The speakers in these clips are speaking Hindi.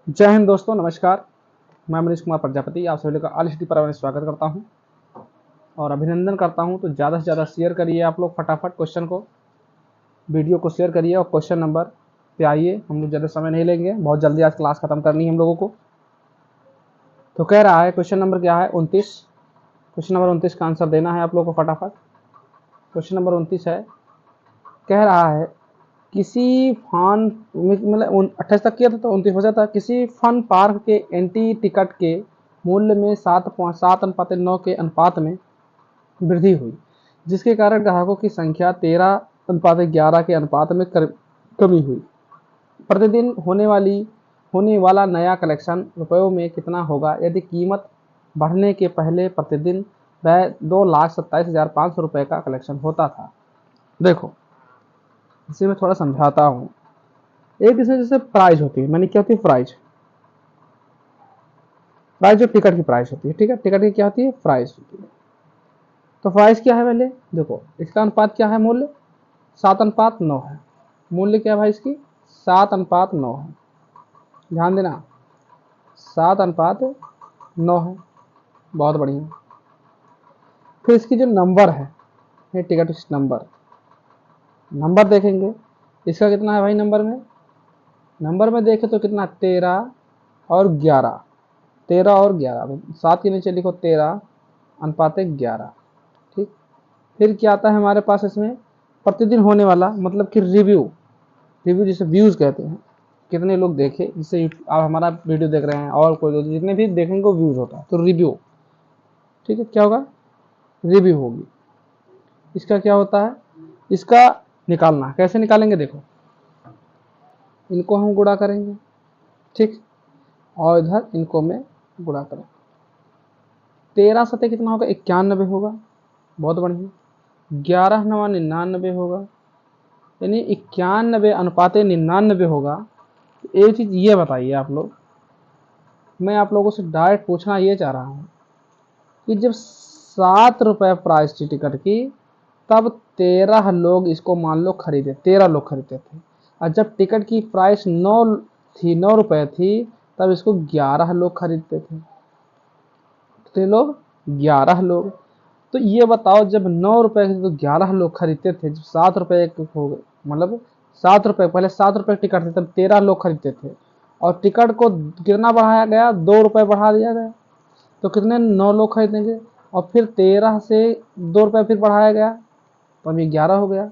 जय हिंद दोस्तों, नमस्कार। मैं मनीष कुमार प्रजापति आप सभी का ऑल सिटी पर स्वागत करता हूं और अभिनंदन करता हूं। तो ज़्यादा से ज़्यादा शेयर करिए आप लोग, फटाफट क्वेश्चन को, वीडियो को शेयर करिए और क्वेश्चन नंबर पे आइए। हम लोग ज़्यादा समय नहीं लेंगे, बहुत जल्दी आज क्लास खत्म करनी है हम लोगों को। तो कह रहा है क्वेश्चन नंबर क्या है, 29। क्वेश्चन नंबर 29 का आंसर देना है आप लोगों को फटाफट। क्वेश्चन नंबर 29 है, कह रहा है किसी फन, मतलब 28 तक किया था तो 29 बचा था। किसी फन पार्क के एंट्री टिकट के मूल्य में 7.7:9 के अनुपात में वृद्धि हुई, जिसके कारण ग्राहकों की संख्या 13:11 के अनुपात में कमी हुई। प्रतिदिन होने वाला नया कलेक्शन रुपयों में कितना होगा यदि कीमत बढ़ने के पहले प्रतिदिन वह 2,27,500 रुपये का कलेक्शन होता था। देखो, इसे मैं थोड़ा समझाता हूँ। एक इसमें जैसे प्राइस होती है, मैंने क्या होती है, प्राइस प्राइस जो टिकट की प्राइस होती है, ठीक है, टिकट की क्या होती है, प्राइस होती है। तो प्राइस क्या है, पहले देखो इसका अनुपात क्या है, मूल्य 7:9 है। मूल्य क्या है भाई इसकी, 7:9 है। ध्यान देना, 7:9 है। बहुत बढ़िया। फिर इसकी जो नंबर है, ये टिकट नंबर नंबर देखेंगे, इसका कितना है भाई, नंबर में देखें तो कितना, 13 और 11। 13 और 11, 7 के नीचे लिखो 13:11। ठीक। फिर क्या आता है हमारे पास इसमें, प्रतिदिन होने वाला, मतलब कि रिव्यू जिसे व्यूज कहते हैं, कितने लोग देखे, जिससे आप हमारा वीडियो देख रहे हैं और कोई लोग जितने भी देखेंगे वो व्यूज होता है, तो रिव्यू। ठीक है, क्या होगा, रिव्यू होगी। इसका क्या होता है, इसका निकालना कैसे निकालेंगे, देखो इनको हम गुणा करेंगे, ठीक, और इधर इनको में गुणा करेंगे। 13 सतह कितना होगा, 91 होगा। बहुत बढ़िया। 11 9 99 होगा, यानी 91:99 होगा। एक चीज ये बताइए आप लोग, मैं आप लोगों से डायरेक्ट पूछना ये चाह रहा हूँ कि जब 7 रुपए प्राइस थी टिकट की, तब 13 लोग इसको मान लो खरीदे, 13 लोग खरीदते थे। और जब टिकट की प्राइस 9 रुपए थी, तब इसको 11 लोग खरीदते थे। कितने लोग, 11 लोग। तो ये बताओ, जब 9 रुपए थे तो 11 लोग खरीदते थे, जब 7 रुपए हो गए, मतलब 7 रुपए, पहले 7 रुपए टिकट थे तब 13 लोग खरीदते थे, और टिकट को कितना बढ़ाया गया, 2 रुपए बढ़ा दिया गया, तो कितने, 9 लोग खरीदेंगे। और फिर 13 से 2 रुपए फिर बढ़ाया गया, तो अभी 11 हो गया।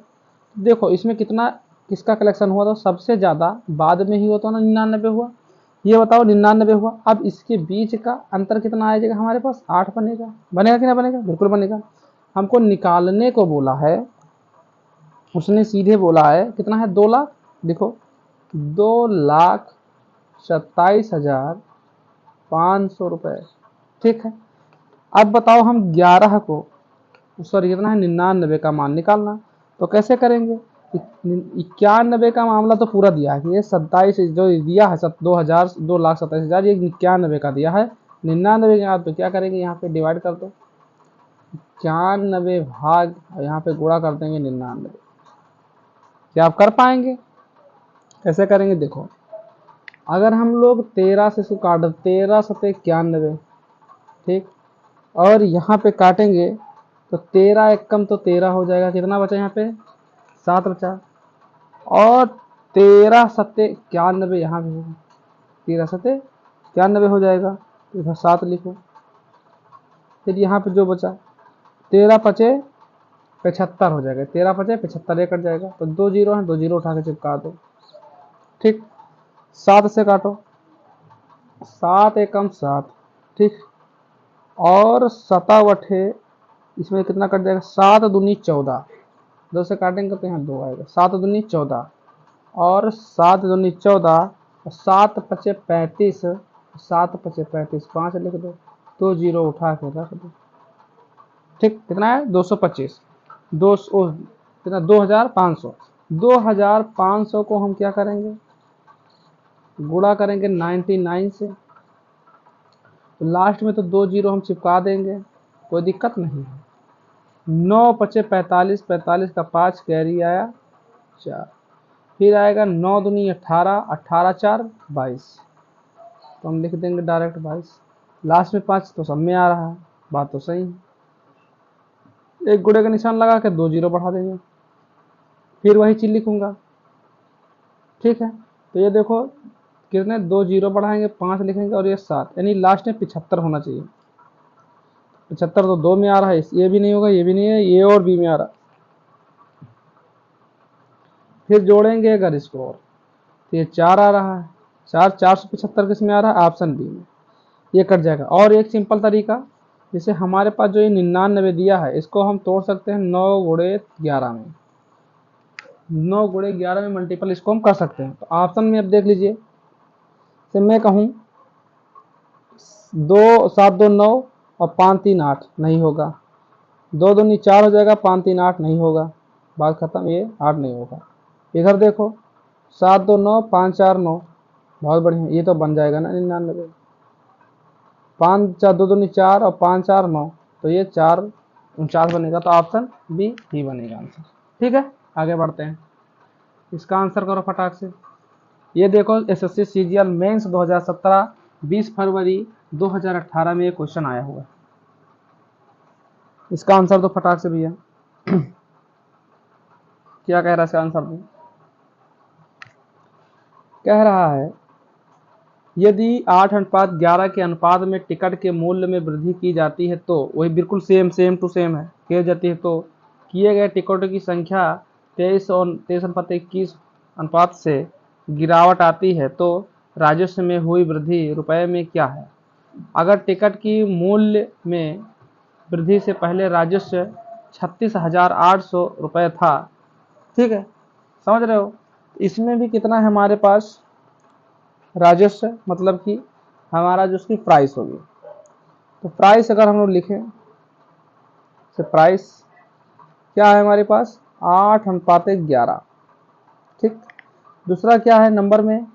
देखो इसमें कितना, किसका कलेक्शन हुआ, तो सबसे ज्यादा बाद में ही हुआ, तो ना 99 हुआ। ये बताओ, 99 हुआ। अब इसके बीच का अंतर कितना आ जाएगा हमारे पास, 8 बनेगा। बनेगा कि ना बनेगा, बिल्कुल बनेगा। हमको निकालने को बोला है, उसने सीधे बोला है कितना है, 2 लाख। देखो, 2,27,500 रुपए। ठीक है। अब बताओ, हम 11 को, सॉरी कितना है, 99 का मान निकालना। तो कैसे करेंगे, 91 का मामला तो पूरा दिया है, ये 27 जो दिया है, 2,27,000, ये 91 का दिया है। 99 के बाद तो क्या करेंगे, यहाँ पे डिवाइड कर दो, 91 भाग, यहाँ पे गुणा कर देंगे 99। क्या आप कर पाएंगे, कैसे करेंगे, देखो अगर हम लोग 13 से इसको काट, 13 सत्ते 91, ठीक, और यहाँ पे काटेंगे तो 13 एक कम तो 13 हो जाएगा, कितना बचा यहाँ पे, 7 बचा। और 13 सत्ते 91 यहाँ भी होगा, 13 सत्ते 91 हो जाएगा, तो इधर 7 लिखो। फिर यहाँ पे जो बचा, 13 पचे 75 हो जाएगा, 13 पचे 75, ये कट जाएगा, तो 2 जीरो है, 2 जीरो उठा के चिपका दो। ठीक, 7 से काटो, 7 एकम 7, ठीक, और 7 इसमें कितना कट जाएगा, 7 दूनी 14, 2 से काटेंगे तो यहाँ 2 आएगा, 7 दूनी 14, और 7 दूनी 14, 7 पचे 35, 7 पचे 35, 5 लिख दो, 2 जीरो उठा के रख दो। ठीक, कितना है, 225, 200 कितना, 2,500। 2,500 को हम क्या करेंगे, गुणा करेंगे 99 से, तो लास्ट में तो 2 जीरो हम चिपका देंगे, कोई दिक्कत नहीं है। 9 पचे 45, 45 का 5 कैरी आया 4, फिर आएगा 9 दूनी 18, 18 4 22, तो हम लिख देंगे डायरेक्ट 22। लास्ट में 5 तो सब में आ रहा है, बात तो सही है। एक गुणे का निशान लगा के 2 जीरो बढ़ा देंगे, फिर वही चीज लिखूंगा। ठीक है, तो ये देखो कितने 2 जीरो बढ़ाएंगे, 5 लिखेंगे और ये 7, यानी लास्ट में 75 होना चाहिए। 75 तो 2 में आ रहा है, ये भी नहीं होगा, ये भी नहीं है, ये और बी में आ रहा है। फिर जोड़ेंगे अगर इसको और, तो ये 4 आ रहा है। 475 किस में आ रहा है, ऑप्शन बी में। ये कट जाएगा। और एक सिंपल तरीका, जैसे हमारे पास जो ये 99 दिया है, इसको हम तोड़ सकते हैं 9 गुणे 11 में। 9 गुणे 11 में मल्टीपल इसको हम कर सकते हैं। तो ऑप्शन में अब देख लीजिए, से मैं कहूँ 2 7 2 9 और 5 3 8 नहीं होगा। 2 दूनी 4 हो जाएगा, 5 3 8 नहीं होगा, बात खत्म, ये 8 नहीं होगा। इधर देखो 7 2 9 5 4 9, बहुत बढ़िया, ये तो बन जाएगा ना 99। 5 4 2 दूनी 4 और 5 4 9, तो ये 4 49 बनेगा। तो ऑप्शन बी ही बनेगा आंसर। ठीक है, आगे बढ़ते हैं, इसका आंसर करो फटाक से। ये देखो एसएससी सीजीएल मेंस 2017 20 फरवरी 2018 में ये क्वेश्चन आया हुआ है। इसका आंसर दो फटाक से भैया। क्या कह रहा है इसका आंसर दो। कह रहा है यदि 8:11 के अनुपात में टिकट के मूल्य में वृद्धि की जाती है तो, वही बिल्कुल सेम टू सेम है, की जाती है तो किए गए टिकटों की संख्या 23 और 23:21 अनुपात से गिरावट आती है तो राजस्व में हुई वृद्धि रुपए में क्या है। अगर टिकट की मूल्य में वृद्धि से पहले राजस्व 36,800 रुपये था, ठीक है, समझ रहे हो, इसमें भी कितना है हमारे पास राजस्व, मतलब कि हमारा जो उसकी प्राइस होगी। तो प्राइस अगर हम लोग लिखें, तो प्राइस क्या है हमारे पास 8:11। ठीक, दूसरा क्या है नंबर में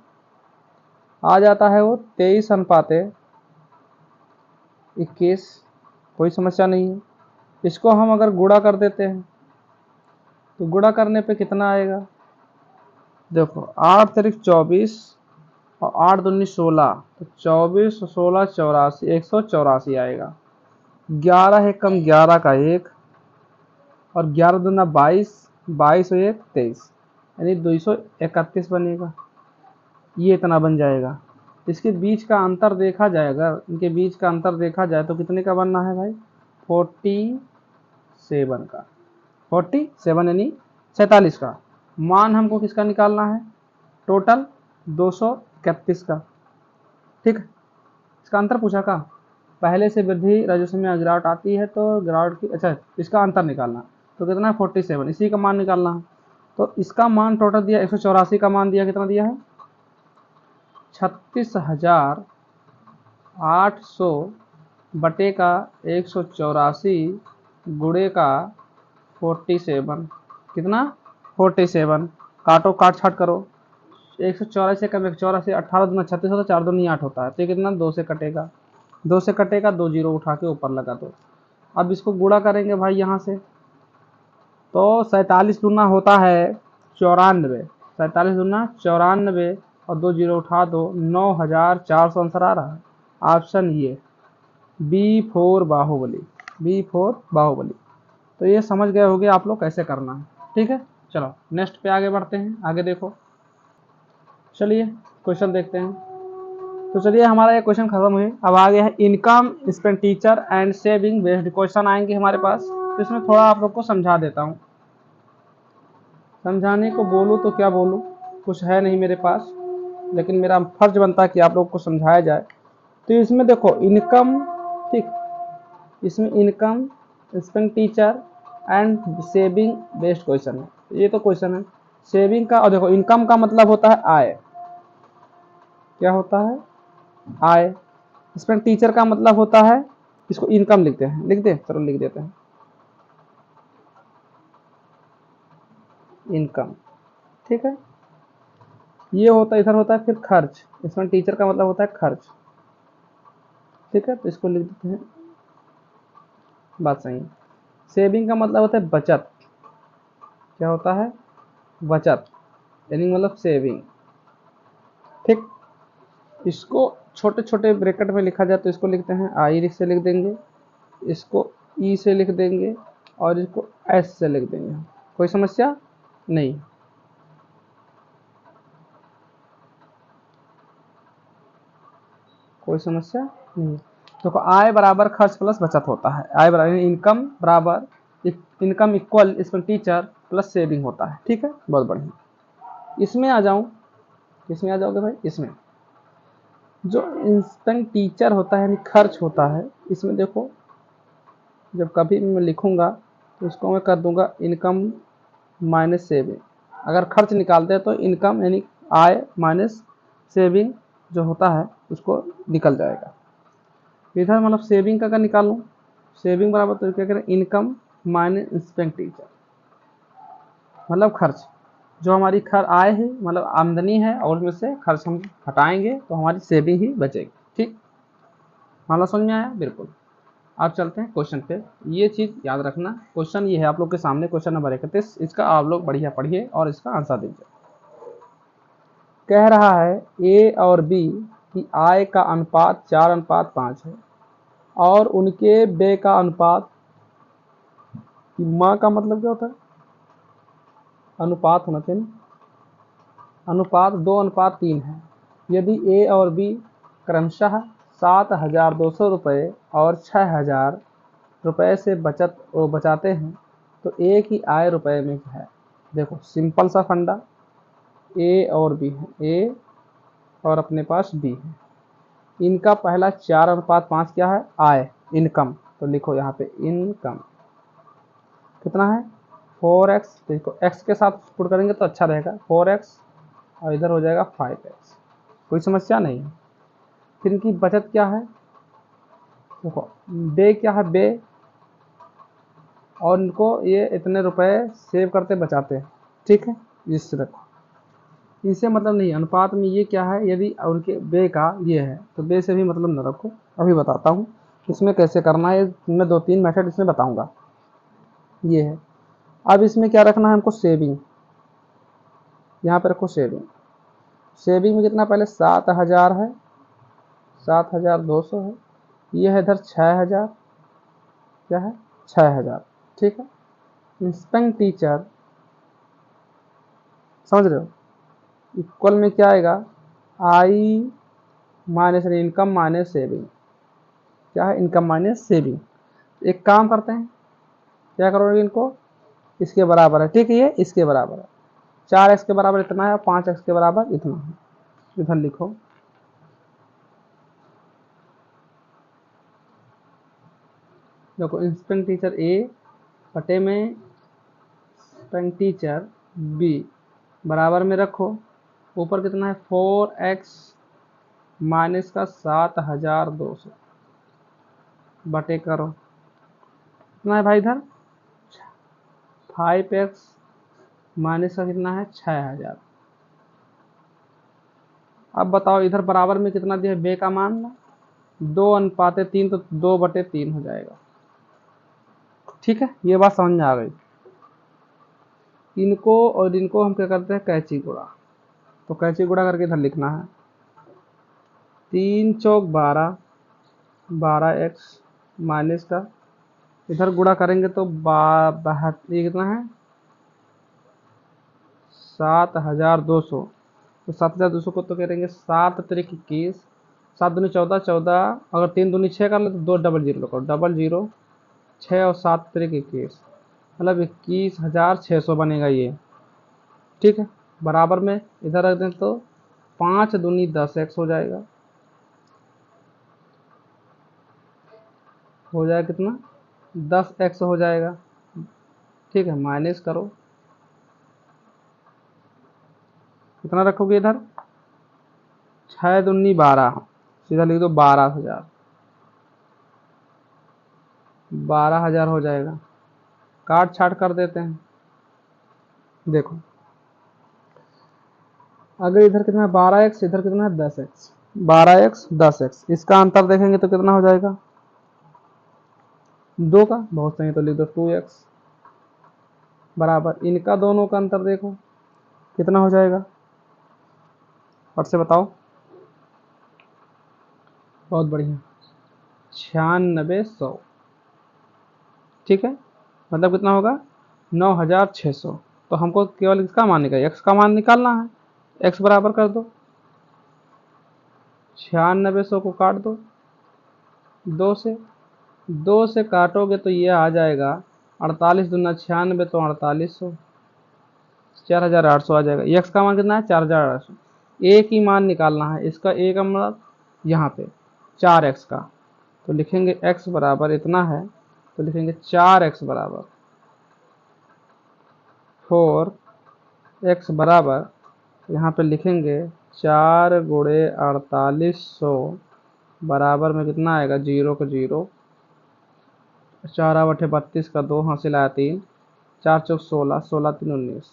आ जाता है वो 23:21, कोई समस्या नहीं है। इसको हम अगर गुणा कर देते हैं तो गुणा करने पे कितना आएगा, देखो 8 तारीख 24 और 8 दूनी 16, तो 24 16 84, 184 आएगा। 11 है कम 11 का 1 और 11 दूना 22, 22 और 1 23, यानी 231 बनेगा। ये इतना बन जाएगा। इसके बीच का अंतर देखा जाए, अगर इनके बीच का अंतर देखा जाए तो कितने का बनना है भाई, 47 का। 47 यानी 47 का मान हमको किसका निकालना है, टोटल 231 का। ठीक, इसका अंतर पूछा का, पहले से वृद्धि राजस्व में गिरावट आती है तो गिरावट की, अच्छा इसका अंतर निकालना, तो कितना है 47, इसी का मान निकालना है। तो इसका मान टोटल दिया 184 का मान दिया, कितना दिया है 36,800 बटे का 184 गुणे का 47, कितना 47, काटो काट छाट करो, 184 कम 184, 18 दूना 36 होता है, 4 दूनी 8 होता है, तो कितना 2 से कटेगा, 2 से कटेगा, 2 जीरो उठा के ऊपर लगा दो। अब इसको गुणा करेंगे भाई यहाँ से, तो 47 दूना होता है 94, 47 दूना 94 और 2 जीरो उठा दो, 9,400 आंसर आ रहा है। ऑप्शन ये B4 बाहुबली, B4 बाहुबली। तो ये समझ गए होंगे आप लोग कैसे करना है। ठीक है, चलो नेक्स्ट पे आगे बढ़ते हैं। आगे देखो, चलिए क्वेश्चन देखते हैं। तो चलिए हमारा ये क्वेश्चन खत्म हुए, अब आगे है income expenditure and saving based question आएंगे हमारे पास। तो इसमें थोड़ा आप लोग को समझा देता हूँ, समझाने को बोलूँ तो क्या बोलूँ, कुछ है नहीं मेरे पास, लेकिन मेरा फर्ज बनता है कि आप लोग को समझाया जाए। तो इसमें देखो इनकम, ठीक, इसमें income expenditure and saving based question है, ये तो क्वेश्चन है सेविंग का। और देखो इनकम का मतलब होता है आय, क्या होता है आय। एक्सपेंडिचर का मतलब होता है, इसको इनकम लिखते हैं, लिख दे, चलो लिख देते हैं इनकम। ठीक है, ये होता है, इधर होता है फिर खर्च, इसमें टीचर का मतलब होता है खर्च। ठीक है, तो इसको लिख देते हैं, बात सही है। सेविंग का मतलब होता है बचत, क्या होता है बचत, यानी मतलब सेविंग। ठीक, इसको छोटे छोटे ब्रैकेट में लिखा जाए तो इसको लिखते हैं आई से लिख देंगे, इसको ई से लिख देंगे और इसको एस से लिख देंगे। कोई समस्या नहीं, कोई समस्या नहीं। देखो आय बराबर खर्च प्लस बचत होता है, आय बराबर इनकम बराबर income equal expenditure plus saving होता है। ठीक है, बहुत बढ़िया। इसमें आ जाऊं, किसमें आ जाओगे भाई, इसमें जो एक्सपेंडिचर होता है यानी खर्च होता है, इसमें देखो जब कभी मैं लिखूंगा तो इसको मैं कर दूंगा इनकम माइनस सेविंग। अगर खर्च निकालते हैं तो इनकम यानी आय माइनस सेविंग जो होता है उसको निकल जाएगा। इधर मतलब सेविंग का अगर निकालूं, सेविंग बराबर तो क्या करें, इनकम माइनस एक्सपेंडिचर, मतलब खर्च। जो हमारी आय है मतलब आमदनी है और उसमें से खर्च हम हटाएंगे तो हमारी सेविंग ही बचेगी। ठीक, मामला समझ में आया? बिल्कुल। अब चलते हैं क्वेश्चन पे। ये चीज याद रखना, क्वेश्चन ये है आप लोग के सामने, क्वेश्चन नंबर 31, इसका आप लोग बढ़िया पढ़िए और इसका आंसर दीजिए। कह रहा है ए और बी की आय का अनुपात 4:5 है और उनके व्यय का अनुपात, माँ का मतलब क्या होता है, अनुपात होना चाहिए, अनुपात 2:3 है। यदि ए और बी क्रमशः 7,200 रुपये और 6,000 रुपये से बचाते हैं तो ए की आय रुपये में है। देखो सिंपल सा फंडा, ए और बी है, ए और अपने पास बी है, इनका पहला 4:5 क्या है, आय इनकम। तो लिखो यहाँ पे इनकम कितना है 4x, देखो x के साथ पुट करेंगे तो अच्छा रहेगा, 4x और इधर हो जाएगा 5x। कोई समस्या नहीं है। फिर इनकी बचत क्या है, देखो बे क्या है, बे, और इनको ये इतने रुपए सेव करते बचाते हैं। ठीक है, इस रखो, इनसे मतलब नहीं, अनुपात में ये क्या है, यदि उनके बे का ये है तो बे से भी मतलब न रखो। अभी बताता हूँ इसमें कैसे करना है, मैं 2-3 मेथड इसमें बताऊंगा। ये है, अब इसमें क्या रखना है हमको, सेविंग। यहाँ पे रखो सेविंग, सेविंग में कितना, पहले 7,000 है, 7,200 है, ये है इधर 6,000, क्या है 6,000। ठीक है, एक्सपेंडिचर समझ रहे हो, इक्वल में क्या आएगा, आई माइनस इनकम माइनस सेविंग, क्या है इनकम माइनस सेविंग। एक काम करते हैं, क्या करोगे इनको, इसके बराबर है, ठीक है, ये इसके बराबर है, 4x के बराबर इतना है, 5x के बराबर इतना है। इधर लिखो, देखो एक्सपेंडिचर ए बटे में एक्सपेंडिचर बी बराबर में रखो, ऊपर कितना है 4x माइनस का 7,200 बटे करो, कितना है भाई इधर 5x माइनस का कितना है 6,000। अब बताओ इधर बराबर में कितना दिया, बे का मान 2:3 तो 2/3 हो जाएगा। ठीक है, ये बात समझ में आ गई। इनको और इनको हम क्या करते हैं, कैंची गुणा, तो कैंची गुणा करके इधर लिखना है 3 चौक 12, 12x माइनस का, इधर गुणा करेंगे तो ये कितना है 7,200, तो 7,200 को तो करेंगे 7×3 = 21, 7×2 = 14, अगर 3×2 = 6 कर ले तो 200 करो, 00 6 और 7×3 = 21, मतलब 21,600 बनेगा ये। ठीक है, बराबर में इधर रख दें तो 5×2 = 10x हो जाएगा, हो जाएगा कितना 10x हो जाएगा। ठीक है, माइनस करो, कितना रखोगे इधर 6×2 = 12, सीधा लिख दो 12,000, 12,000 हो जाएगा। काट छाट कर देते हैं, देखो अगर इधर कितना है 12x, इधर कितना है 10x, 12x 10x, इसका अंतर देखेंगे तो कितना हो जाएगा 2 का, बहुत सही, तो लिख दो 2x बराबर, इनका दोनों का अंतर देखो कितना हो जाएगा, फट से बताओ बहुत बढ़िया। 9600, ठीक है, मतलब कितना होगा 9600। तो हमको केवल इसका मान निकाल, एक्स का मान निकालना है। एक्स बराबर कर दो 9600 को काट दो 2 से, 2 से काटोगे तो ये आ जाएगा 48 दूना 96, तो 4800, 4800 आ जाएगा। एक्स का मान कितना है 4800। एक ही मान निकालना है, इसका एक मतलब यहाँ पे 4x का, तो लिखेंगे x बराबर इतना है, तो लिखेंगे 4x बराबर 4x बराबर, यहाँ पे लिखेंगे 4 गुणे 4800 बराबर में कितना आएगा, 0 का 0, 4 बटे 32 का 2 हासिल आया 3, 4 चौक 16, 16 3 19,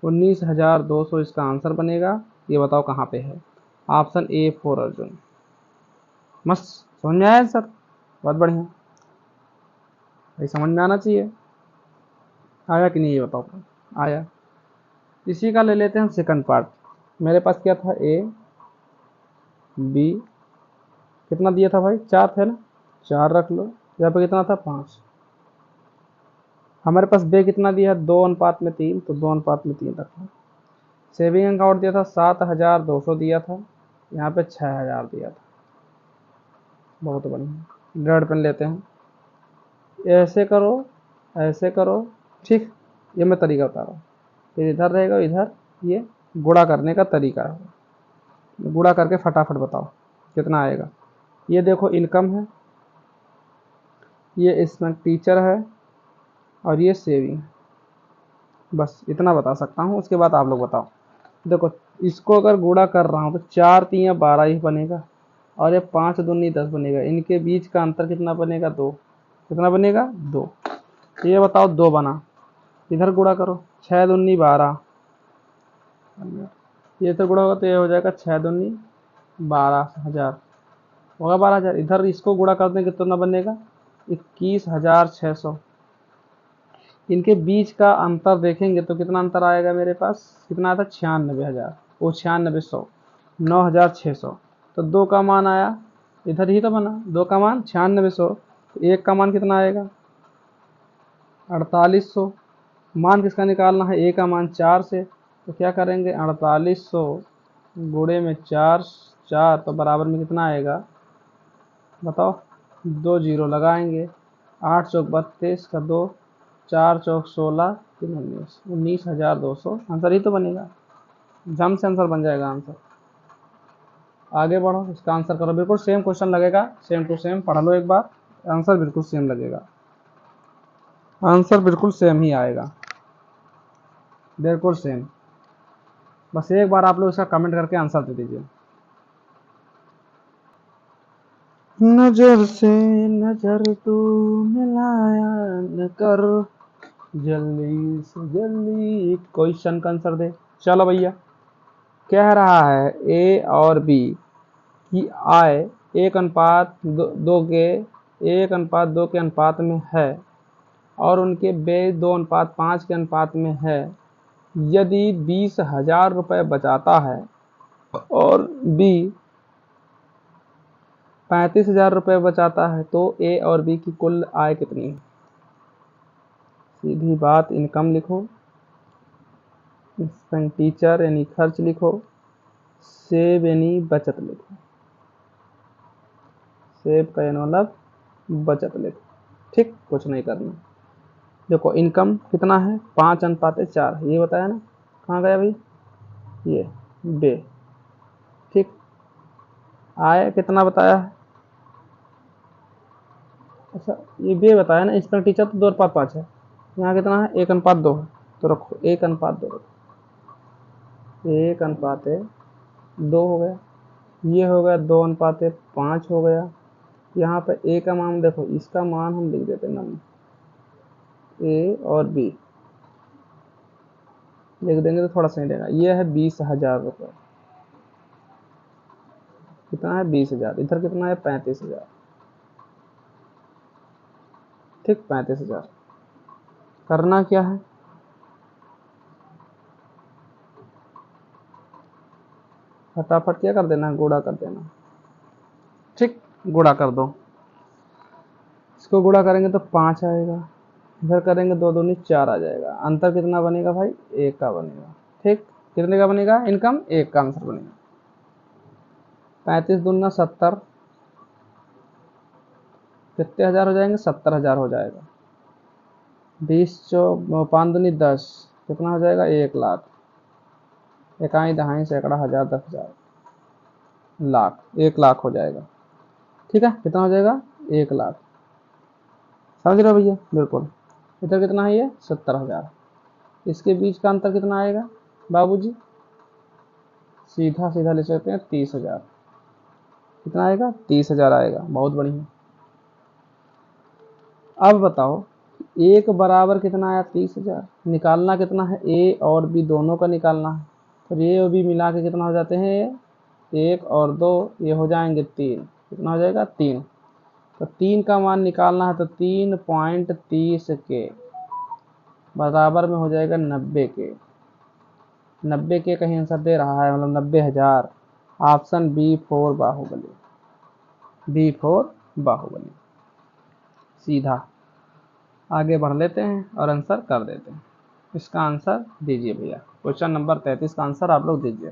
19,200 इसका आंसर बनेगा। ये बताओ कहाँ पे है, ऑप्शन ए 4 अर्जुन। मस्त, समझ में आया सर, बहुत बढ़िया भाई, समझ में आना चाहिए। आया कि नहीं ये बताओ, आया। इसी का ले लेते हैं सेकंड पार्ट। मेरे पास क्या था, ए बी, कितना दिया था भाई, 4 थे ना, 4 रख लो। यहाँ पे कितना था 5। हमारे पास बे कितना दिया है 2:3, तो 2:3 रख लो। सेविंग अकाउंट दिया था 7,200 दिया था, यहाँ पे 6,000 दिया था। बहुत बढ़िया, रेड पेन लेते हैं। ऐसे करो, ऐसे करो, ठीक, ये मैं तरीका बता रहा हूँ। फिर इधर रहेगा, इधर ये गुणा करने का तरीका है। गुणा करके फटाफट बताओ कितना आएगा। ये देखो इनकम है, ये इसमें टीचर है, और ये सेविंग। बस इतना बता सकता हूँ, उसके बाद आप लोग बताओ। देखो इसको अगर गुणा कर रहा हूँ तो 4 3 12 ही बनेगा, और ये 5 दूनी 10 बनेगा। इनके बीच का अंतर कितना बनेगा, 2। कितना बनेगा 2। ये बताओ 2 बना, इधर गुणा करो, 6 दूनी 12, ये तो गुणा होगा तो ये हो जाएगा 6 दूनी 12,000 होगा, 12,000। इधर इसको गुणा करने कितना बनेगा 21,600। इनके बीच का अंतर देखेंगे तो कितना अंतर आएगा मेरे पास, कितना आता है 96,000, वो 9600, 9,600। तो 2 का मान आया, इधर ही तो बना 2 का मान 9600, तो 1 का मान कितना आएगा 4800। मान किसका निकालना है, ए का मान 4 से, तो क्या करेंगे 4800 गुणे में 4, 4 तो बराबर में कितना आएगा बताओ, 2 जीरो लगाएंगे, 8 चौक 32 का 2, 4 चौक 16 3 19, 19,200 आंसर ही तो बनेगा। जम से आंसर बन जाएगा आंसर। आगे बढ़ो, इसका आंसर करो, बिल्कुल सेम क्वेश्चन लगेगा, सेम टू सेम पढ़ लो एक बार, आंसर बिल्कुल सेम लगेगा, आंसर बिल्कुल सेम ही आएगा, बिल्कुल सेम। बस एक बार आप लोग इसका कमेंट करके आंसर दे दीजिए। नजर से नजर तू मिलाया न कर, जल्दी से जल्दी क्वेश्चन का आंसर दे। चलो भैया, कह रहा है ए और बी की आय 1:2 के अनुपात में है, और उनके व्यय 2:5 के अनुपात में है। यदि 20,000 रुपये बचाता है और बी 35,000 रुपये बचाता है, तो ए और बी की कुल आय कितनी है। सीधी बात, इनकम लिखो, एक्सपेंडिचर यानी खर्च लिखो, सेव यानी बचत लिखो। सेव का यानी मतलब बचत लिखो, ठीक, कुछ नहीं करना। देखो इनकम कितना है 5:4, ये बताया ना, कहाँ गया भाई ये बे, ठीक। आय कितना बताया है, अच्छा ये बे बताया ना, इसका टीचर तो 2:5 है, यहाँ कितना है 1:2 है, तो रखो 1:2 रखो, 1:2 हो गया। ये हो गया 2:5 हो गया। यहाँ पे ए का मान देखो, इसका मान हम लिख देते हैं, ए और बी लिख देंगे तो थोड़ा सही रहेगा। ये है 20,000 रुपये, कितना है 20,000, इधर कितना है 35,000, ठीक 35,000। करना क्या है, फटाफट क्या कर देना है, गुणा कर देना। ठीक, गुणा कर दो, इसको गुणा करेंगे तो 5 आएगा, इधर करेंगे 2 दूनी 4 आ जाएगा। अंतर कितना बनेगा भाई? 1 का बनेगा। ठीक, कितने का बनेगा? इनकम 1 का आंसर बनेगा। 35 दूना 70, कितने हजार हो जाएंगे? 70,000 हो जाएगा। 20 5 दूनी 10, कितना हो जाएगा? 1 लाख। इकाई दहाई सैकड़ा हजार 10,000 लाख, 1 लाख हो जाएगा। ठीक है, कितना हो जाएगा? 1 लाख। समझ रहे हो भैया? बिल्कुल। इधर कितना है? ये 70,000। इसके बीच का अंतर कितना आएगा बाबूजी? सीधा सीधा ले सकते हैं 30,000। कितना आएगा? 30,000 आएगा। बहुत बढ़िया। अब बताओ, एक बराबर कितना आया? 30,000। निकालना कितना है? ए और बी दोनों का निकालना है। तो ए और बी मिला के कितना हो जाते हैं? 1 और 2, ये हो जाएंगे 3। कितना हो जाएगा? 3। तो 3 का मान निकालना है, तो 3.30 के बराबर में हो जाएगा 90 के। 90 के कहीं आंसर दे रहा है, मतलब 90,000। Option B4 Baahubali, B4 Baahubali. सीधा आगे बढ़ लेते हैं और आंसर कर देते हैं। इसका आंसर दीजिए भैया। क्वेश्चन नंबर 33 का आंसर आप लोग दीजिए।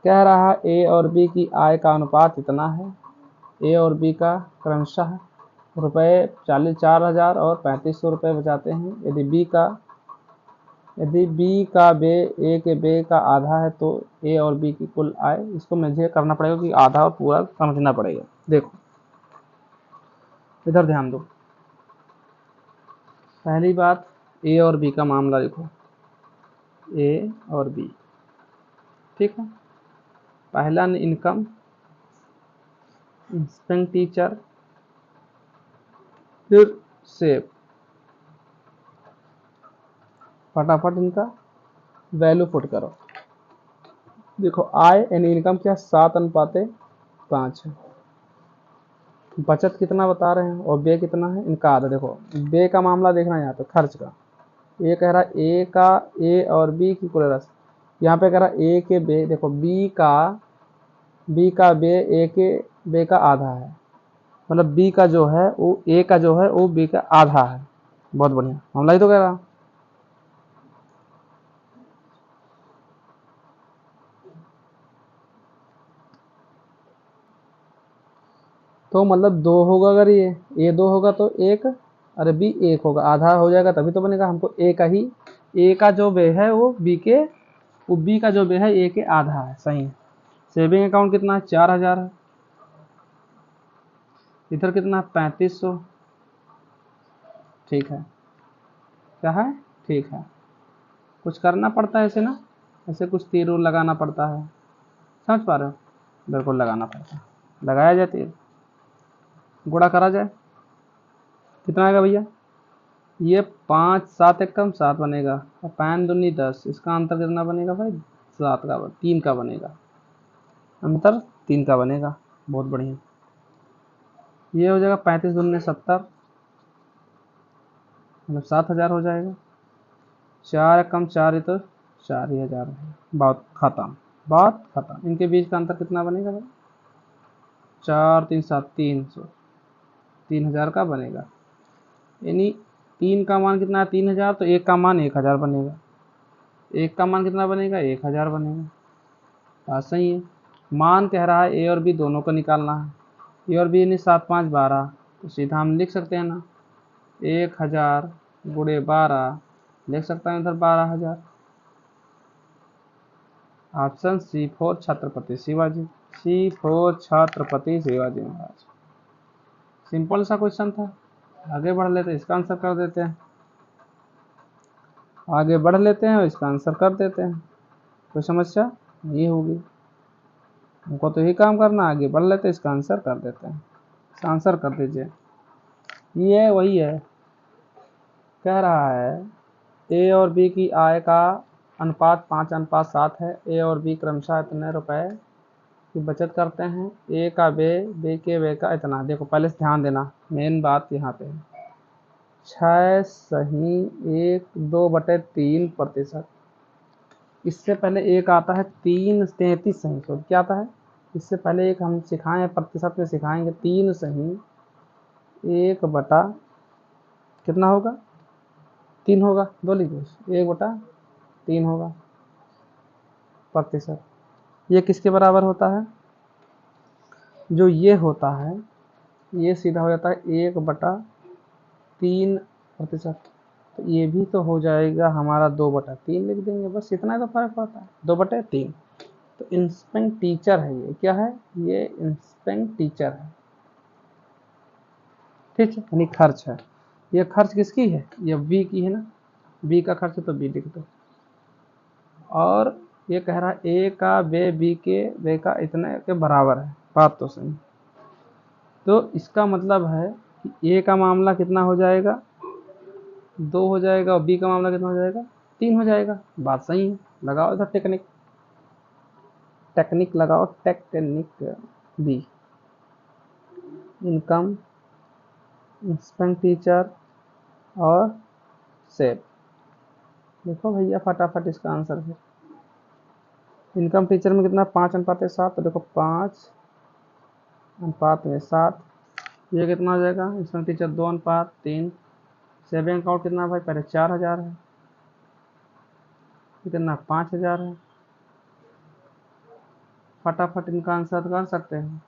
कह रहा है ए और बी की आय का अनुपात इतना है। ए और बी का क्रमशः रुपये 4,000 और 3,500 रुपये बचाते हैं। यदि बी का बे ए के बे का आधा है तो ए और बी की कुल आय। इसको मुझे करना पड़ेगा कि आधा और पूरा समझना पड़ेगा। देखो इधर ध्यान दो। पहली बात, ए और बी का मामला देखो, ए और बी। ठीक है, पहला इनकम, एक्सपेंडिचर, फिर सेव। फटाफट इनका वैल्यू पुट करो। देखो आय यानी इनकम क्या? 7:5 है। बचत कितना बता रहे हैं और व्यय कितना है? इनका आधा। देखो व्यय का मामला देखना है यहाँ पे, खर्च का। ये कह रहा है ए का, ए और बी की कुल राशि। यहाँ पे कह रहा है ए के बे, देखो बी का बे ए के बे का आधा है, मतलब बी का जो है वो ए का जो है वो बी का आधा है। बहुत बढ़िया मामला ही तो कह रहा। तो मतलब 2 होगा, अगर ये 2 होगा तो 1, अरे बी 1 होगा, आधा हो जाएगा तभी तो बनेगा। हमको ए का ही, ए का जो बे है वो बी के, वो बी का जो बे है ए के आधा है। सही है। सेविंग अकाउंट कितना है? 4,000 है। इधर कितना है? 3,500। ठीक है, क्या है? ठीक है। कुछ करना पड़ता है ऐसे ना, ऐसे कुछ तीर उर लगाना पड़ता है। समझ पा रहे हो? बिल्कुल लगाना पड़ता है। लगाया जाए तीर, गुणा करा जाए, कितना आएगा भैया? ये 5 7 एकम 7 बनेगा, और 5 दूनी 10, इसका अंतर कितना बनेगा भाई? 7 का, 3 का बनेगा। अंतर 3 का बनेगा। बहुत बढ़िया। ये हो जाएगा 35 दूनी 70, मतलब 7,000 हो जाएगा। 4 एकम 4 ही तो 4,000 है। बात खत्म, बात खत्म। इनके बीच का अंतर कितना बनेगा भाई? 4 3 7 300, 3,000 का बनेगा। यानी 3 का मान कितना है? 3,000। तो 1 का मान 1,000 बनेगा। 1 का मान कितना बनेगा? 1,000 बनेगा। बात सही है। मान कह रहा है ए और बी दोनों को निकालना है। ए और बी यानी 7 5 12, तो सीधा हम लिख सकते हैं ना, 1,000 गुणे 12, लिख सकते हैं इधर 12,000। Option C4 Chhatrapati Shivaji, C4 Chhatrapati Shivaji Maharaj. Simple सा क्वेश्चन था। आगे बढ़ लेते हैं, इसका आंसर कर देते हैं। आगे बढ़ लेते हैं और इसका आंसर कर देते हैं। कोई समस्या नहीं होगी, हमको तो यही काम करना। आगे बढ़ लेते हैं, इसका आंसर कर देते हैं। इसका आंसर कर दीजिए। ये वही है, कह रहा है ए और बी की आय का अनुपात 5:7 है। ए और बी क्रमशः इतने रुपए की बचत करते हैं। ए का बे, बे के बे का इतना। देखो पहले से ध्यान देना, मेन बात यहाँ पे है। 6 सही 1/2/3%। इससे पहले एक आता है 3 33 सही। क्या आता है? इससे पहले एक हम सिखाएं, प्रतिशत में सिखाएंगे, 3 सही 1 बटा कितना होगा, 3 होगा, दो लिखिए 1 बटा 3 होगा प्रतिशत। ये किसके बराबर होता है, जो ये होता है ये सीधा हो जाता है 1 बटा 3 प्रतिशत। तो ये भी तो हो जाएगा हमारा 2 बटा 3 लिख देंगे, बस इतना तो फर्क पड़ता है, 2 बटे 3। तो इंस्पेक्ट टीचर है, ये क्या है, ये इंस्पेक्ट टीचर है, ठीक है, यानी खर्च है। ये खर्च किसकी है, ये बी की है ना, बी का खर्च है तो बी लिख दो। और ये कह रहा है ए का बे का इतने के बराबर है, बात तो सही। तो इसका मतलब है कि ए का मामला कितना हो जाएगा, 2 हो जाएगा, और बी का मामला कितना हो जाएगा, 3 हो जाएगा। बात सही है, लगाओ इधर टेक्निक, टेक्निक लगाओ, टेक्निक बी, इनकम, एक्सपेंडिचर और सेव। देखो भैया फटाफट इसका आंसर है। इनकम टीचर में कितना, 5:7, तो देखो 5:7, ये कितना हो जाएगा, इनकम टीचर 2:3। सेविंग अकाउंट कितना भाई, पहले 4,000 है, कितना 5,000 है। फटाफट इनका आंसर कर सकते हैं।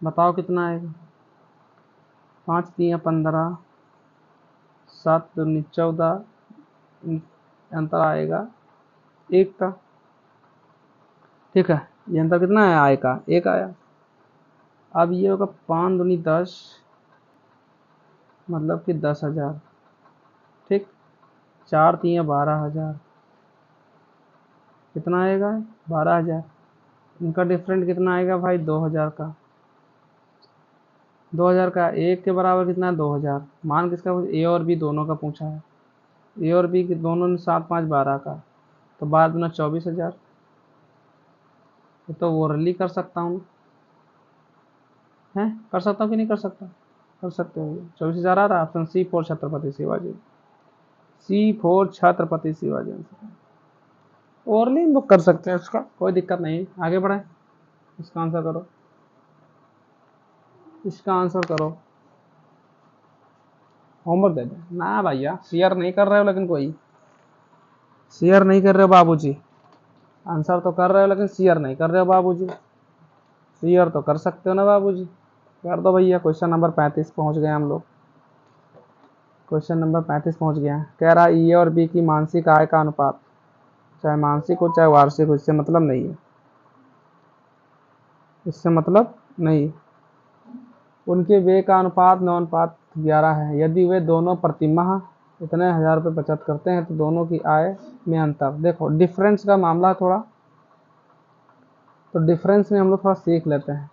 बताओ कितना आएगा, 5×3=15, 7×2=14, अंतर आएगा 1 का, ठीक है। ये अंतर कितना है, आय का 1 आया। अब ये होगा 5×10, मतलब कि 10,000, ठीक। 4×3=12,000, कितना आएगा, 12,000। इनका डिफरेंट कितना आएगा भाई, 2,000 का, 2,000 का 1 के बराबर कितना है, 2,000। मान किसका, ए और बी दोनों का पूछा है, ए और बी के दोनों ने 7×5=12 का, तो 12×2=24,000। तो ओरली कर सकता हूँ, है कर सकता हूँ कि नहीं कर सकता, कर सकते हो। 24,000 आ रहा है, option C4 Chhatrapati Shivaji, C4 Chhatrapati Shivaji answer. Orally हम लोग कर सकते हैं, उसका कोई दिक्कत नहीं। आगे बढ़े, इसका आंसर करो, इसका आंसर करो। होमवर्क दे दे ना भैया, शेयर नहीं कर रहे हो, लेकिन कोई शेयर नहीं कर रहे हो बाबूजी, आंसर तो कर रहे हो लेकिन शेयर नहीं कर रहे हो बाबूजी। शेयर तो कर सकते हो ना बाबूजी, कर दो भैया। क्वेश्चन नंबर 35 पहुंच गए हम लोग, क्वेश्चन नंबर 35 पहुंच गया है। कह रहा है ए और बी की मानसिक आय का अनुपात, चाहे मानसिक हो चाहे वार्षिक हो, इससे मतलब नहीं है, इससे मतलब नहीं। उनके व्यय का अनुपात 9:11 है। यदि वे दोनों प्रतिमाह इतने 1,000 रुपये बचत करते हैं तो दोनों की आय में अंतर। देखो डिफरेंस का मामला थोड़ा, तो डिफरेंस में हम लोग थोड़ा सीख लेते हैं,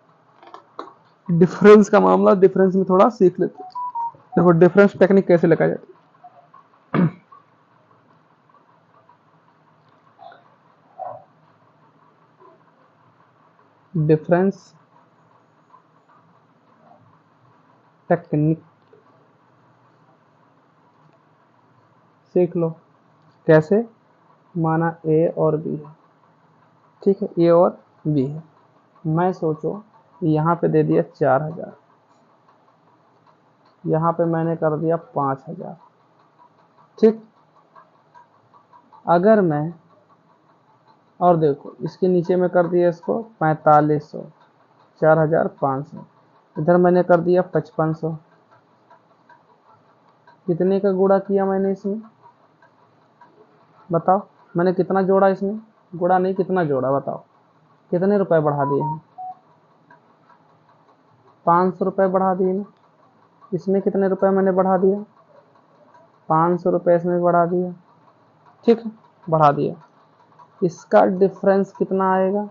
डिफरेंस का मामला, डिफरेंस में थोड़ा सीख लेते हैं। देखो डिफरेंस टेक्निक कैसे लगाई जाती है, डिफरेंस टेक्निक सीख लो। कैसे, माना ए और बी है, ठीक है, ए और बी है। मैं सोचो यहाँ पे दे दिया 4,000, यहाँ पे मैंने कर दिया 5,000, ठीक। अगर मैं, और देखो इसके नीचे में कर दिया इसको 4,500, 4,500, इधर मैंने कर दिया 5,500। कितने का गुणा किया मैंने इसमें, बताओ, मैंने कितना जोड़ा इसमें, गुणा नहीं कितना जोड़ा, बताओ कितने रुपए बढ़ा दिए हैं, 500 रुपये बढ़ा दिए ना। इसमें कितने रुपए मैंने बढ़ा दिया, 500 रुपये इसमें बढ़ा दिया, ठीक है, बढ़ा दिया। इसका डिफरेंस कितना आएगा,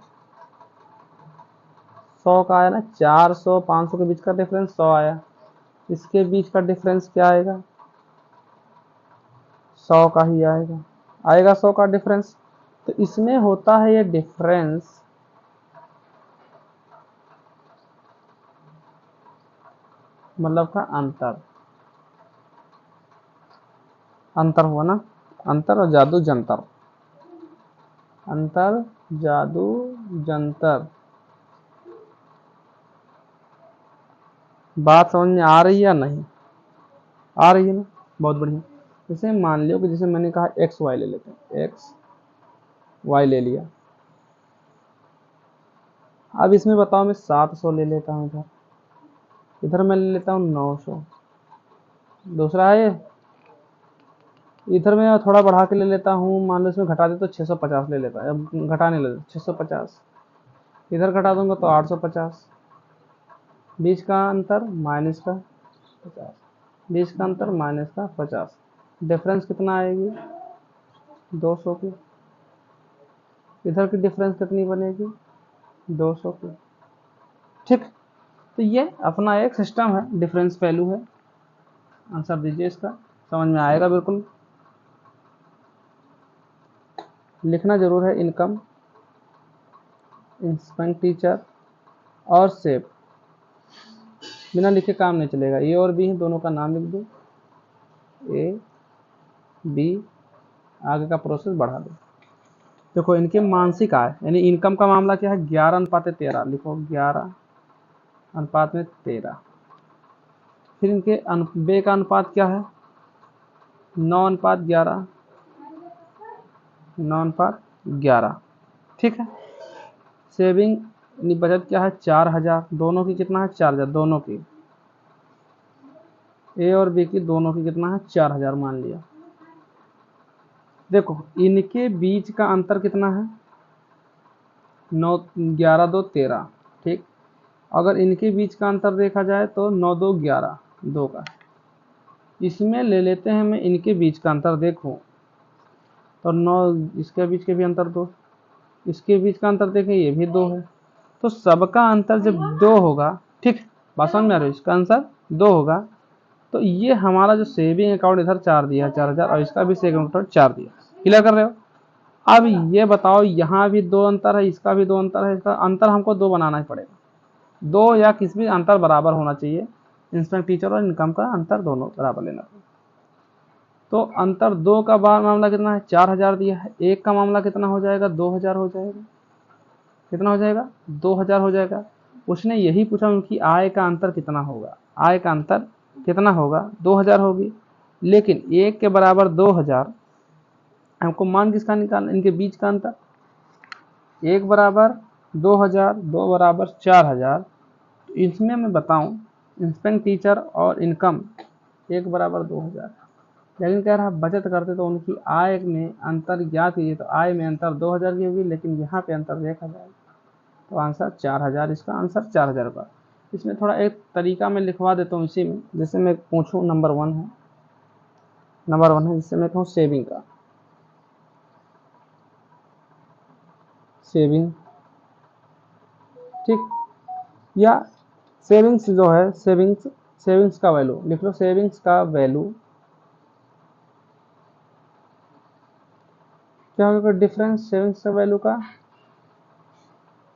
100 का आया ना, 400 500 के बीच का डिफरेंस 100 आया। इसके बीच का डिफरेंस क्या आएगा, 100 का ही आएगा, आएगा 100 का डिफरेंस। तो इसमें होता है ये डिफरेंस, मतलब का अंतर। अंतर हुआ ना, अंतर और जादू जंतर, अंतर जादू जंतर। बात समझ में आ रही है या नहीं? आ रही है ना, बहुत बढ़िया। जैसे मान लो कि जैसे मैंने कहा एक्स वाई ले लेते हैं, एक्स वाई ले लिया। अब इसमें बताओ मैं 700 ले लेता हूँ, इधर इधर मैं ले लेता हूँ 900, दूसरा है ये। इधर मैं थोड़ा बढ़ा के ले लेता हूँ, मान लो इसमें घटा दे तो 650 ले लेता है, अब घटाने लगे 650, इधर घटा दूंगा तो 850, बीच का अंतर माइनस का 50, बीच का अंतर माइनस का 50, डिफरेंस कितना आएगी 200 की। इधर की डिफरेंस कितनी बनेगी 200 की। ठीक, तो ये अपना एक सिस्टम है, डिफरेंस वैल्यू है। आंसर दीजिए इसका, समझ में आएगा बिल्कुल। लिखना जरूर है इनकम, एक्सपेंडिचर और सेव, बिना लिखे काम नहीं चलेगा। ए और बी दोनों का नाम लिख दो, ए बी, आगे का प्रोसेस बढ़ा दो। देखो इनके मानसिक आय यानी इनकम का मामला क्या है, 11:13 लिखो, 11:13। फिर इनके व्यय का अनुपात क्या है, 9:11, 9:11। ठीक है। सेविंग बचत क्या है 4000, दोनों की कितना है 4000, दोनों की, ए और बी की दोनों की कितना है 4000 मान लिया। देखो इनके बीच का अंतर कितना है 9, 11 2 13। ठीक, अगर इनके बीच का अंतर देखा जाए तो 9 2 11, 2 का। इसमें ले लेते हैं मैं इनके बीच का अंतर, देखो तो 9, इसके बीच के भी अंतर 2, इसके बीच का अंतर देखें ये भी 2 है। तो सबका अंतर जब 2 होगा, ठीक, बात समझ में आ रही है, इसका आंसर 2 होगा, तो ये हमारा जो सेविंग अकाउंट इधर 4 दिया है 4000, और इसका भी सेविंग अकाउंट 4 दिया। क्लियर कर रहे हो? अब ये बताओ यहाँ भी 2 अंतर है, इसका भी 2 अंतर है, इसका अंतर हमको 2 बनाना ही पड़ेगा, 2 या किसी भी अंतर बराबर होना चाहिए। एक्सपेंडिचर और इनकम का अंतर दोनों बराबर लेना चाहिए। तो अंतर 2 का मामला कितना है 4000 दिया है, एक का मामला कितना हो जाएगा 2000 हो जाएगा, कितना हो जाएगा 2000 हो जाएगा। उसने यही पूछा उनकी आय का अंतर कितना होगा, आय का अंतर कितना होगा 2000 होगी, लेकिन एक के बराबर 2000, हमको मान किसका निकालना, इनके बीच का अंतर, एक बराबर 2000, 2 बराबर 4000। इसमें मैं बताऊं एक्सपेंडिचर और इनकम एक बराबर 2000, लेकिन कह रहा बचत करते तो उनकी आय में अंतर ज्ञात कीजिए, तो आय में अंतर 2000 की होगी, लेकिन यहाँ पे अंतर देखा जाए तो आंसर 4000, इसका आंसर 4000 का। इसमें थोड़ा एक तरीका मैं लिखवा देता हूँ इसी में, जैसे मैं पूछूँ नंबर 1 है, नंबर 1 है, जिससे मैं कहूँ सेविंग का, सेविंग, ठीक, या सेविंग्स जो है, सेविंग्स का वैल्यू लिख लो, सेविंग्स का वैल्यू क्या होगा, डिफरेंस सेविंग्स का वैल्यू का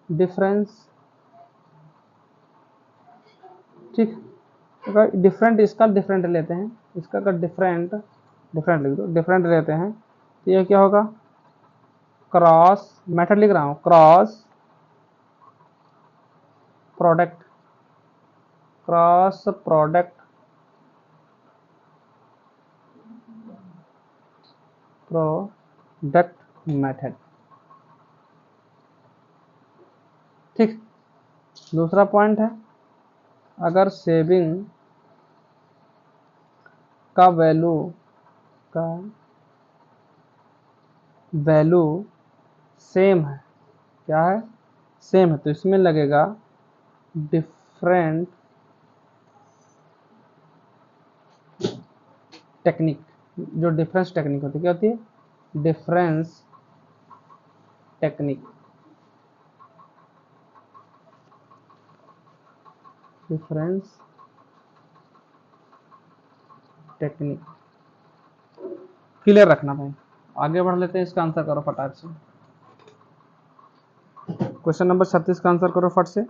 डिफरेंस, ठीक। अगर डिफरेंट, इसका डिफरेंट लेते हैं, इसका अगर डिफरेंट, डिफरेंट लिख दो, डिफरेंट लेते हैं तो ये क्या होगा, क्रॉस मेथड लिख रहा हूँ, cross product, cross product product method, ठीक। दूसरा पॉइंट है, अगर सेविंग का वैल्यू सेम है, क्या है सेम है, तो इसमें लगेगा डिफरेंट टेक्निक। जो डिफरेंस टेक्निक होती है, क्या होती है difference technique, difference technique, clear रखना भाई। आगे बढ़ लेते हैं, इसका आंसर करो फटाक से। क्वेश्चन नंबर 36 का आंसर करो फट से।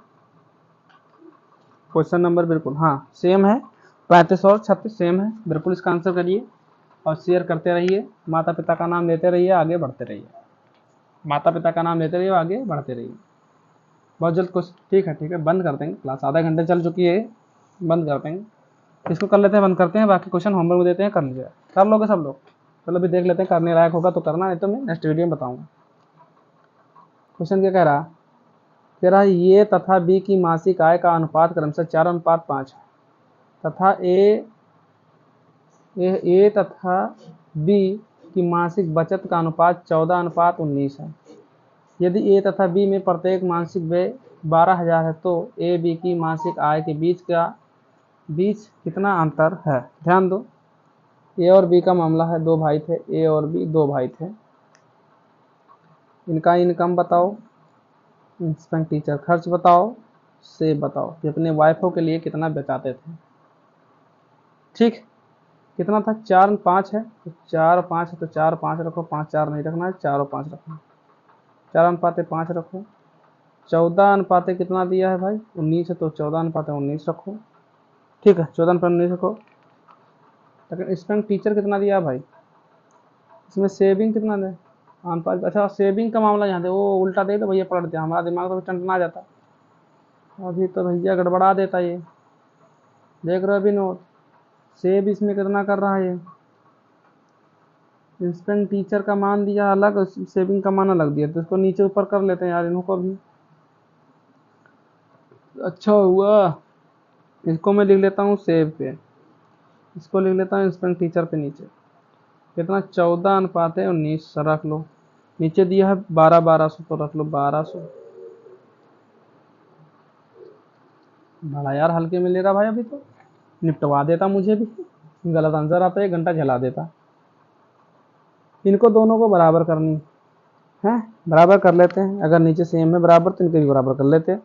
क्वेश्चन नंबर बिल्कुल हाँ सेम है, 35 और 36 सेम है, बिल्कुल इसका आंसर करिए। और शेयर करते रहिए, माता पिता का नाम लेते रहिए, आगे बढ़ते रहिए, माता पिता का नाम लेते रहिए, आगे बढ़ते रहिए। बहुत जल्द कुछ ठीक है, बंद कर देंगे क्लास, आधा घंटे चल चुकी है, बंद कर देंगे इसको, कर लेते हैं, बंद करते हैं। बाकी क्वेश्चन होमवर्क में देते हैं, कर लीजिए, कर लोगे सब लोग। चलो अभी देख लेते हैं, करने लायक होगा तो करना, नहीं तो मैं नेक्स्ट वीडियो में बताऊंगा। क्वेश्चन क्या कह रहा है ये तथा बी की मासिक आय का अनुपात क्रमशः 4:5 है तथा ए तथा बी की मासिक बचत का अनुपात 14:19 है। यदि ए तथा बी में प्रत्येक मासिक व्यय 12,000 है तो ए बी की मासिक आय के बीच कितना अंतर है। ध्यान दो, ए और बी का मामला है, दो भाई थे, ए और बी दो भाई थे, इनका इनकम बताओ, एक्सपेंडिचर खर्च बताओ, सेव बताओ कि अपने वाइफों के लिए कितना बचाते थे। ठीक, कितना था, 4 और 5 है तो 4 और 5 है तो 4 5 रखो, 5 4 नहीं रखना है, 4 और 5 रखना, 4:5 रखो। 14 कितना दिया है भाई, 19 है तो 14:19 रखो। ठीक है, 14:19 रखो। लेकिन इसमें टीचर कितना दिया भाई, इसमें सेविंग कितना दे, अनुपात। अच्छा, सेविंग का मामला यहाँ दे, वो उल्टा दे तो भैया पलट दिया, हमारा दिमाग तो टंटना जाता, अभी तो भैया गड़बड़ा देता ये। देख रहे हो अभी नोट, सेव इसमें कितना कर रहा है ये, इंस्पेक्ट टीचर का मान दिया अलग, सेविंग का मान अलग दिया, तो इसको नीचे ऊपर कर लेते हैं यार इनको भी। अच्छा हुआ, इसको मैं लिख लेता हूँ सेव पे, इसको लिख लेता हूँ इंस्पेक्ट टीचर पे नीचे। कितना, 14:19 रख लो, नीचे दिया है 1200 तो रख लो 1200। बड़ा यार हल्के में ले रहा भाई, अभी तो निपटवा देता मुझे भी, गलत आंसर आता है 1 घंटा झेला देता। इनको दोनों को बराबर करनी है, बराबर कर लेते हैं, अगर नीचे सेम है बराबर तो इनके भी बराबर कर लेते हैं।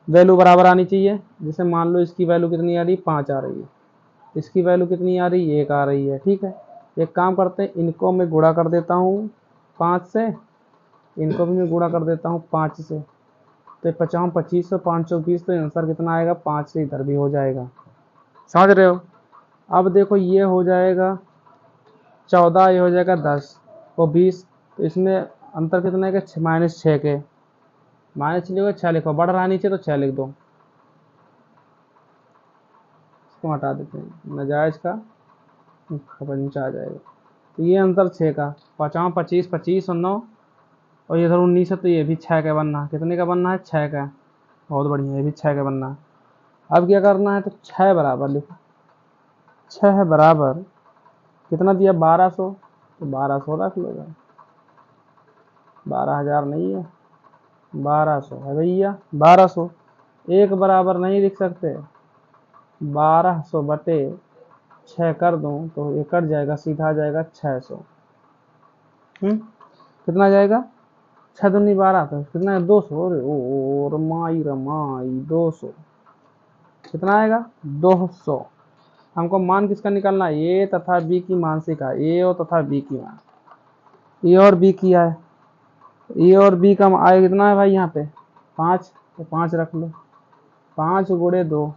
वैल्यू बराबर आनी चाहिए, जैसे मान लो इसकी वैल्यू कितनी आ रही, 5 आ रही है, इसकी वैल्यू कितनी आ रही है, 1 आ रही है। ठीक है, एक काम करते हैं, इनको मैं गुणा कर देता हूँ 5 से, इनको भी मैं गुणा कर देता हूँ 5 से, तो 50 25 और 520, तो आंसर कितना आएगा, 5 से इधर भी हो जाएगा। समझ रहे हो। अब देखो ये हो जाएगा 14, ये हो जाएगा 10 और 20, तो इसमें अंतर कितना है, -6 के, -6 6 लिखो, बढ़ रहा है नीचे तो 6 लिख दो, इसको हटा देते हैं, नाजायज का पंचा आ जाएगा। तो ये अंतर 6 का, 50 25 25 और 9, और इधर 19 है तो ये भी 6 का बनना है। कितने का बनना है, 6 का। बहुत बढ़िया, ये भी 6 का बनना है। अब क्या करना है, तो 6 बराबर लिखो, 6 बराबर कितना दिया, 1200, तो 1200 रख लो, 12,000 नहीं है, 1200 है भैया, 1200 एक बराबर नहीं लिख सकते, 1200 बटे 6 कर दूं तो ये कट जाएगा, सीधा आ जाएगा 600। कितना आ जाएगा, 6 दूनी 12, तो कितना है, 200। अरे ओ रमाई रमाई, 200 कितना आएगा, 200। हमको मान किसका निकालना है, ए तथा बी की मानसिक आय, ए और तथा बी की मान, ए और बी की आय, ए और बी का आय कितना है भाई, यहाँ पे 5, तो 5 रख लो, 5 × 2